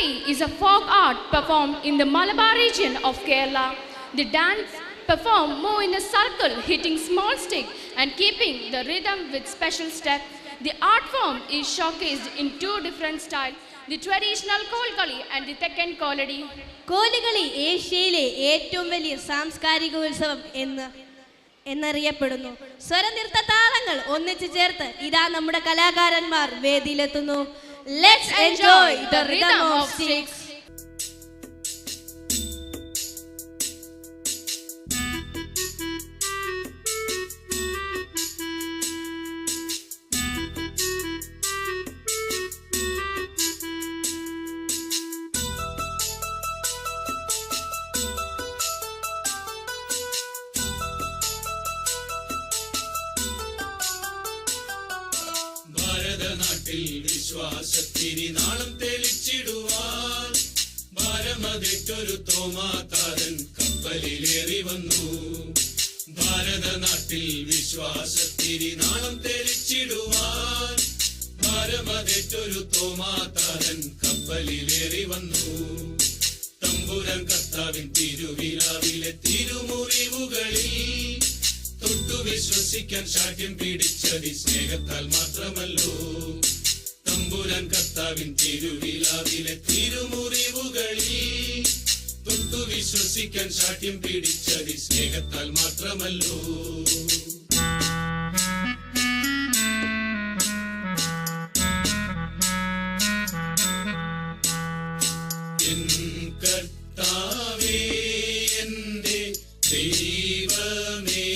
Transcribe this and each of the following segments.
Kathakali is a folk art performed in the Malabar region of Kerala. The dance performed move in a circle, hitting small stick and keeping the rhythm with special steps. The art form is showcased in two different styles, the traditional Kolkali and the Tekkan Koladi. കോലുകളി ഏഷ്യയിലെ ഏറ്റവും വലിയ സാംസ്കാരിക ഉത്സവം എന്നറിയപ്പെടുന്നു. സ്വരനൃത്ത താളങ്ങൾ ഒന്നിച്ചു ചേർത്ത് ഇതാ നമ്മുടെ കലാകാരന്മാർ വേദിയിലെത്തുന്നു. Let's enjoy the rhythm of sticks. വിശ്വാസത്തിനി നാളം തെളിച്ചിടുവാൻ ഭാരമതേറ്റൊരു തോമാതാരൻ കപ്പലിലേറി വന്നു. ഭാരതനാട്ടിൽ വിശ്വാസത്തിനി നാളം തെളിച്ചിടുവാൻ ഭാരമതേറ്റൊരു തോമാതാരൻ കപ്പലിലേറി വന്നു. തമ്പുരാൻ കർത്താവിൻ തിരുവിലാവിലെ തിരുമുറിവുകളിൽ തൊട്ടു വിശ്വസിക്കാൻ ശാഠ്യം പിടിച്ചതി സ്നേഹത്താൽ മാത്രമല്ലോ. തമ്പുരാൻ കർത്താവിൻ തിരുവിലാവിലെ തിരുമുറിവുകളിൽ തൊട്ടു വിശ്വസിക്കാൻ ശാഠ്യം പിടിച്ചതി സ്നേഹത്താൽ മാത്രമല്ലോ. എൻ കർത്താവേ എന്റെ ദൈവമേ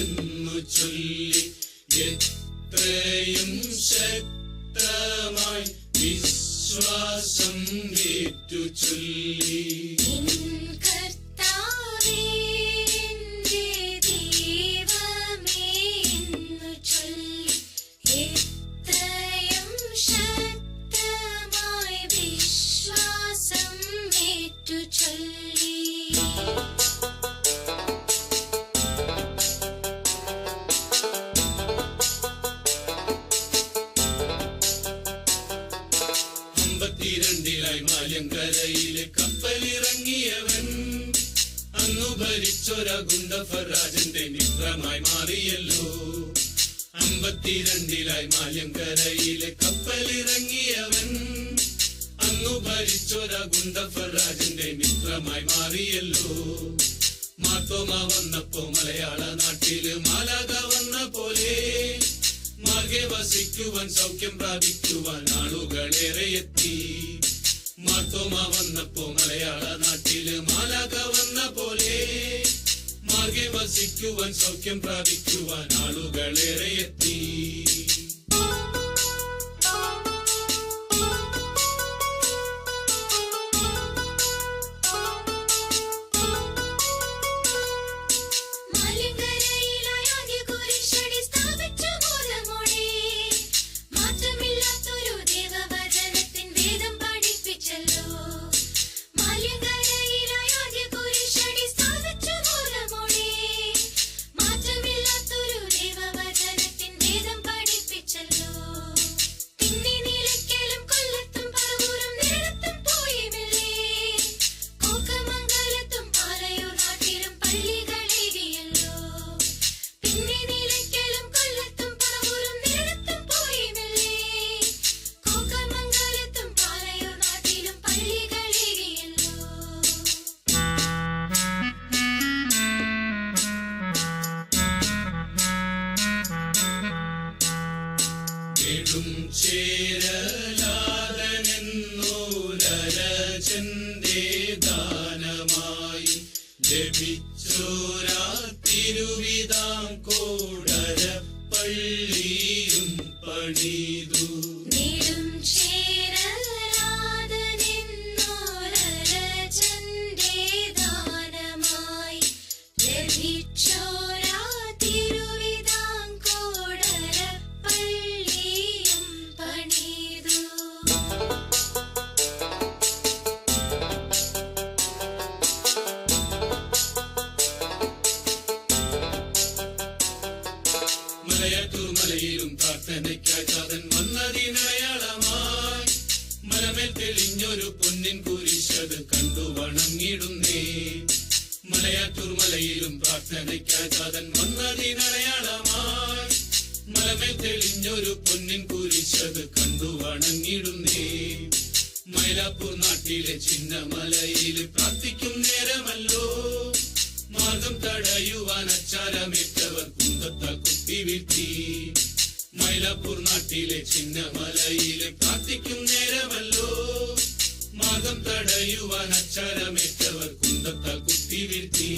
എന്നു ചൊല്ലി എത്രയും ശക്തമായി വിശ്വാസം ഏറ്റു ചൊല്ലി. കരയിലെ കപ്പലിറങ്ങിയവൻ അന്നു ഭരിച്ചൊര ഗുണ്ടഫരാജന്റെ മിത്രമായി മാറിയല്ലോ. 52 മാല്യങ്കരയിലെ കപ്പലിറങ്ങിയവൻ അന്നു ഭരിച്ചൊര ഗുണ്ടഫരാജന്റെ മിത്രമായി മാറിയല്ലോ. മാർത്തോമ വന്നപ്പോ മലയാള നാട്ടില് മാലാക വന്ന പോലെ മാർഗെ വസിക്കുവാൻ സൗഖ്യം പ്രാപിക്കുവാൻ ആളുകളേറെ എത്തി. മാർത്തോമ വന്നപ്പോ മലയാള നാട്ടില് മാലാക വന്ന പോലെ മാർഗെ വസിക്കുവാൻ സൗഖ്യം പ്രാപിക്കുവാൻ ആളുകളേറെ എത്തി. ചേരലാദനെന്നോരജന്റെ ദാനമായി ലഭിച്ചോരാ തിരുവിതാംകോടര പള്ളിയും പണിതു. തെളിഞ്ഞൊരു പൊന്നിൻ കുരിശത് കണ്ടു വണങ്ങിടുന്നേ. മലയാറ്റൂർ മലയിലും പ്രാർത്ഥനയ്ക്കായി താതൻ വന്നതിനടയാളമായി. മലമേൽ തെളിഞ്ഞൊരു പൊന്നിൻ കുരിശത് കണ്ടു വണങ്ങിടുന്നേ. മൈലാപ്പൂർ നാട്ടിലെ ചിന്നമലയിൽ പ്രാർത്ഥിക്കും നേരമല്ലോ. മാർഗം തടയുവാൻ അച്ചാരമേറ്റവർ കുന്തത്താൽ കുത്തി വീഴ്ത്തി. മൈലാപ്പൂർ നാട്ടിലെ ചിന്നമലയിൽ പ്രാർത്ഥിക്കും നേരമല്ലോ. മാർഗം തടയുവാൻ അച്ചാരമേറ്റവർ കുന്തത്താൽ കുത്തി വീഴ്ത്തി.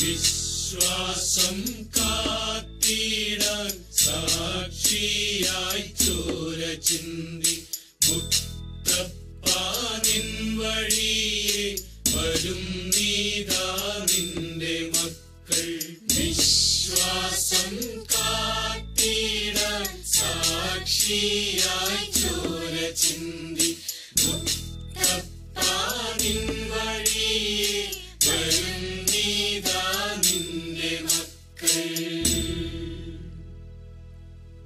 വിശ്വാസം കാത്തിടാൻ സാക്ഷിയായി ചോര ചിന്തി മുത്തപ്പാനിൻ വഴിയെ വരും നീതാ നിന്റെ മക്കൾ. വിശ്വാസം കാത്തിടാൻ സാക്ഷിയായി ചോര ചിന്തി മുത്തപ്പാനിൻ വഴിയെ വരും നീതാ നിന്റെ മക്കൾ.